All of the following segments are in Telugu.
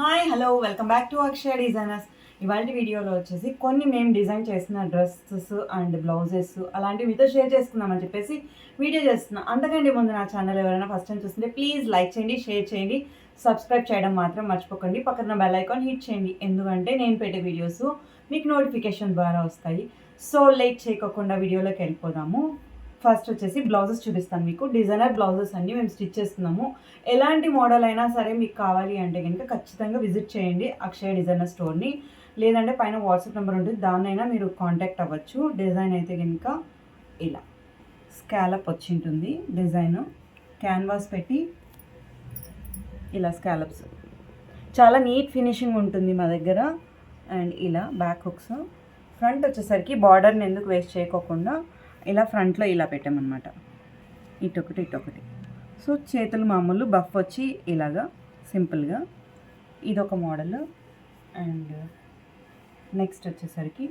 Hi hello welcome back to Akshaya designers. ఇవాళ వీడియోలో వచ్చేసి కొన్ని మేము డిజైన్ చేసిన డ్రెస్సెస్ అండ్ బ్లౌజెస్ అలాంటివి మీతో షేర్ చేసుకుందామని చెప్పేసి వీడియో చేస్తున్నాను. అంతకంటే ముందు నా ఛానల్ ఎవరైనా ఫస్ట్ టైం చూస్తుంటే ప్లీజ్ లైక్ చేయండి, షేర్ చేయండి, సబ్స్క్రైబ్ చేయడం మాత్రం మర్చిపోకండి. పక్కన బెల్ ఐకాన్ హిట్ చేయండి, ఎందుకంటే నేను పెట్టే వీడియోస్ మీకు నోటిఫికేషన్ ద్వారా వస్తాయి. సో లేట్ చేయకుండా వీడియోలోకి వెళ్ళిపోదాము. ఫస్ట్ వచ్చేసి బ్లౌజెస్ చూపిస్తాను మీకు. డిజైనర్ బ్లౌజెస్ అన్నీ మేము స్టిచ్ చేస్తున్నాము. ఎలాంటి మోడల్ అయినా సరే మీకు కావాలి అంటే కనుక ఖచ్చితంగా విజిట్ చేయండి అక్షయ డిజైనర్ స్టోర్ని. లేదంటే పైన వాట్సాప్ నెంబర్ ఉంటుంది, దాన్నైనా మీరు కాంటాక్ట్ అవ్వచ్చు. డిజైన్ అయితే కనుక ఇలా స్కాలప్ వచ్చి ఉంటుంది. డిజైన్ క్యాన్వాస్ పెట్టి ఇలా స్కాలప్స్ చాలా నీట్ ఫినిషింగ్ ఉంటుంది మా దగ్గర. అండ్ ఇలా బ్యాక్ హుక్స్. ఫ్రంట్ వచ్చేసరికి బార్డర్ని ఎందుకు వేస్ట్ చేయకోకుండా ఇలా ఫ్రంట్లో ఇలా పెట్టామన్నమాట, ఇటొకటి ఇటొకటి. సో చేతులు మామూలు బఫ్ వచ్చి ఇలాగా సింపుల్గా ఇదొక మోడల్. అండ్ నెక్స్ట్ వచ్చేసరికి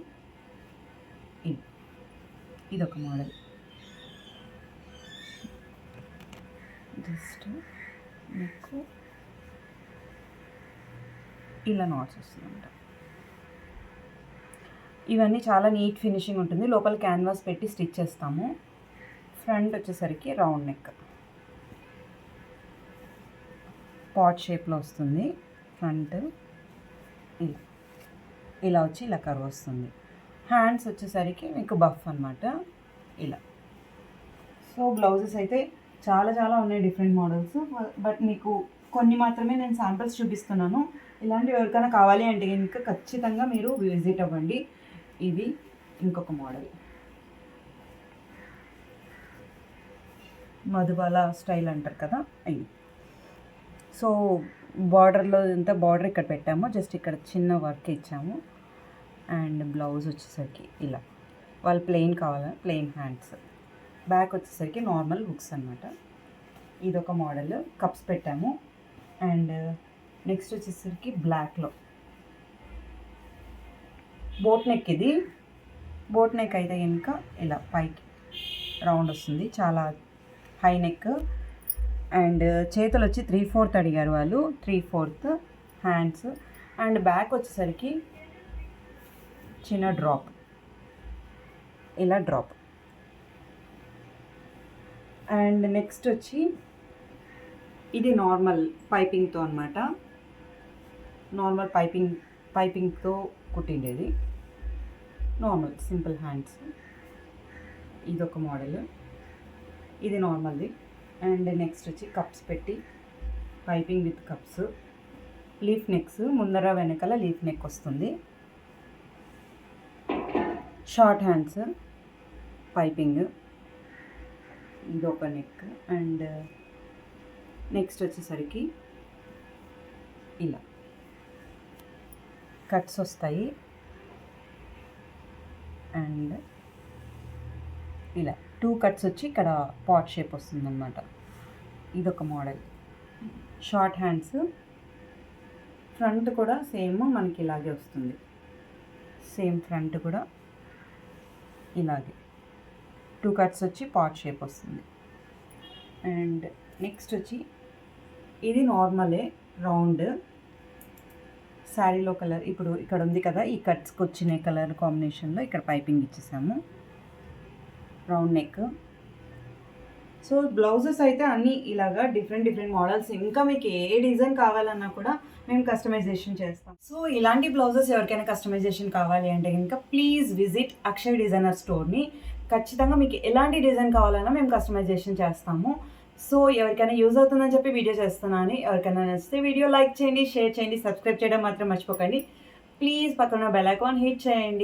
ఇదొక మోడల్. జస్ట్ మీకు ఇలా నాట్స్ వస్తుందంట. ఇవన్నీ చాలా నీట్ ఫినిషింగ్ ఉంటుంది. లోపల క్యాన్వాస్ పెట్టి స్టిచ్ చేస్తాము. ఫ్రంట్ వచ్చేసరికి రౌండ్ నెక్ పాట్ షేప్లో వస్తుంది. ఫ్రంట్ ఇలా ఇలా వచ్చి ఇలా కర్వ్ వస్తుంది. హ్యాండ్స్ వచ్చేసరికి మీకు బఫ్ అనమాట ఇలా. సో బ్లౌజెస్ అయితే చాలా చాలా ఉన్నాయి, డిఫరెంట్ మోడల్స్. బట్ మీకు కొన్ని మాత్రమే నేను శాంపిల్స్ చూపిస్తున్నాను. ఇలాంటివి ఎవరికైనా కావాలి అంటే ఇంకా ఖచ్చితంగా మీరు విజిట్ అవ్వండి. ఇది ఇంకొక మోడల్, మధుబాల స్టైల్ అంటారు కదా అవి. సో బార్డర్లో ఇంత బార్డర్ ఇక్కడ పెట్టాము, జస్ట్ ఇక్కడ చిన్న వర్క్ ఇచ్చాము. అండ్ బ్లౌజ్ వచ్చేసరికి ఇలా వాళ్ళు ప్లెయిన్ కావాలని ప్లెయిన్ హ్యాండ్స్. బ్యాక్ వచ్చేసరికి నార్మల్ హుక్స్ అనమాట. ఇదొక మోడల్, కప్స్ పెట్టాము. అండ్ నెక్స్ట్ వచ్చేసరికి బ్లాక్లో బోట్ నెక్. ఇది బోట్ నెక్ అయితే కనుక ఇలా పైకి రౌండ్ వస్తుంది, చాలా హై నెక్. అండ్ చేతులు వచ్చి 3/4 అడిగారు వాళ్ళు, 3/4 హ్యాండ్స్. అండ్ బ్యాక్ వచ్చేసరికి చిన్న డ్రాప్, ఇలా డ్రాప్. అండ్ నెక్స్ట్ వచ్చి ఇది నార్మల్ పైపింగ్తో అనమాట, నార్మల్ పైపింగ్తో కుట్టిండేది, నార్మల్ సింపుల్ హ్యాండ్స్. ఇదొక మోడల్, ఇది నార్మల్ది. అండ్ నెక్స్ట్ వచ్చి కప్స్ పెట్టి piping with cups, leaf necks, ముందర వెనకాల లీఫ్ నెక్ వస్తుంది. షార్ట్ హ్యాండ్స్ పైపింగ్, ఇదొక నెక్. అండ్ నెక్స్ట్ వచ్చేసరికి ఇలా కట్స్ వస్తాయి. అండ్ ఇలా 2 కట్స్ వచ్చి ఇక్కడ పాట్ షేప్ వస్తుందన్నమాట. ఇదొక మోడల్, షార్ట్ హ్యాండ్స్. ఫ్రంట్ కూడా సేమ్ మనకి ఇలాగే వస్తుంది, సేమ్ ఫ్రంట్ కూడా ఇలాగే 2 కట్స్ వచ్చి పాట్ షేప్ వస్తుంది. అండ్ నెక్స్ట్ వచ్చి ఇది నార్మలే రౌండ్ శారీలో కలర్. ఇప్పుడు ఇక్కడ ఉంది కదా, ఈ కట్స్కి వచ్చిన కలర్ కాంబినేషన్లో ఇక్కడ పైపింగ్ ఇచ్చేసాము, రౌండ్ నెక్. సో బ్లౌజెస్ అయితే అన్నీ ఇలాగా డిఫరెంట్ డిఫరెంట్ మోడల్స్. ఇంకా మీకు ఏ డిజైన్ కావాలన్నా కూడా మేము కస్టమైజేషన్ చేస్తాం. సో ఇలాంటి బ్లౌజెస్ ఎవరికైనా కస్టమైజేషన్ కావాలి అంటే కనుక ప్లీజ్ విజిట్ అక్షయ్ డిజైనర్ స్టోర్ని. ఖచ్చితంగా మీకు ఎలాంటి డిజైన్ కావాలన్నా మేము కస్టమైజేషన్ చేస్తాము. సో ఎవరికైనా యూజ్ అవుతుందని చెప్పి వీడియో చేస్తున్నాను. ఎవరికైనా నచ్చితే వీడియో లైక్ చేయండి, షేర్ చేయండి, సబ్స్క్రైబ్ చేయడం మాత్రం మర్చిపోకండి. ప్లీజ్ పక్కన బెల్ ఐకాన్ హిట్ చేయండి.